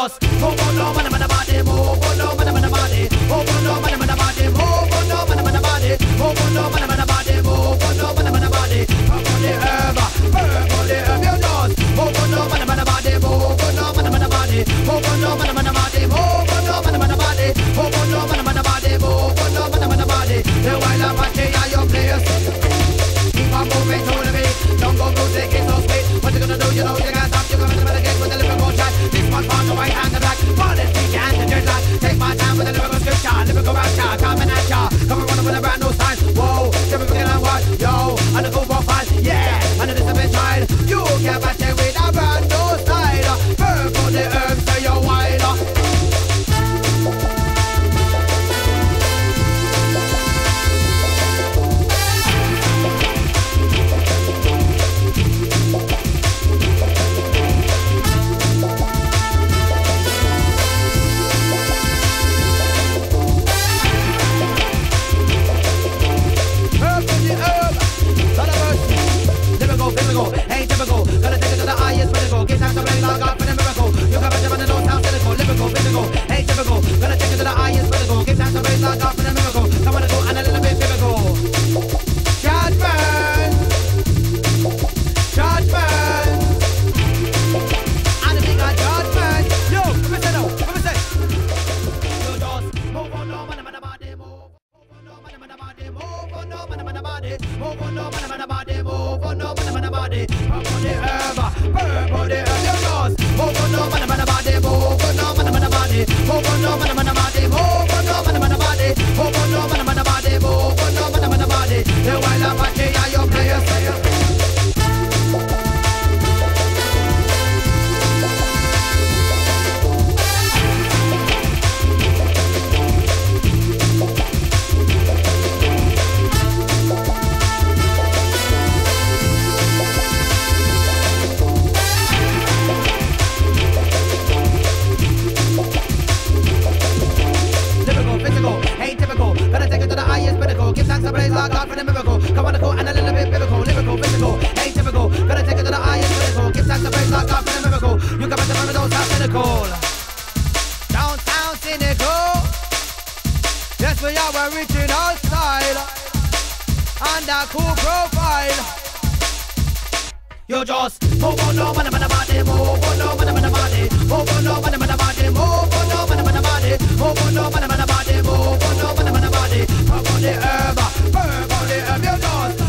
just move on, no, man, body, move on, no, man, body, move on, no, man, body, move on, no, man, body, move on, no, man, body, move on, no, man, body, purple the herb, you just move on, no, man, body, move on, no, man, body, move on, no, man, body, move on, no, man, body, move on, no, man, body, move on, no, man, body. The wild Apache are your players. Keep on moving to the beat. Don't go music is so sweet. What you gonna do? You know you can't stop. You're gonna get with the lyrical shot. This one on the white and the black. Fall it, speak and the dreadlock. Take my time with the lyrical scripture. Lyrical rap shot, coming at ya. Come around with a brand new style. Whoa, never forget on what? Yo, and the Uber file. Yeah, and the discipline child. You can't match it with a brand new style. Purple the herbs to your wild. Ain't typical, gotta take it to the highest pinnacle. Give thanks to bring God for the miracle. You can bet your money don't sound cynical, lyrical, physical. Ain't typical, gotta take it to the highest pinnacle. Give thanks to bring God for the miracle. Come on, go and a little bit biblical. Judgment, judgment. And the big judgment. Yo, come and say no, come and say. You just move on, no, man, body, move. Move on, no, man, body, move on, no, man, body, move on, no, man, body, move on, no, man, body. Purple the herb, you just move on, no, man, body, move on, no, man, body, move on, no, man, body, move on, no, man, body, move on, no, man, body, move on, no, man, body. The wild Apache are your players. Give thanks to praise our God for the miracle. Come on, go and a little bit biblical, lyrical, physical. Ain't typical, gotta take it to the highest pinnacle. Give thanks to praise our God for the miracle. You can bet the money don't sound cynical. Don't sound cynical. Yes, we are original style and a cool profile. You just move on, no, man, body, move on, no, man, body, move on, no, man, body, move on, no, man, body, move on, no, man, body, move on, no, man, body. Purple the herb, you just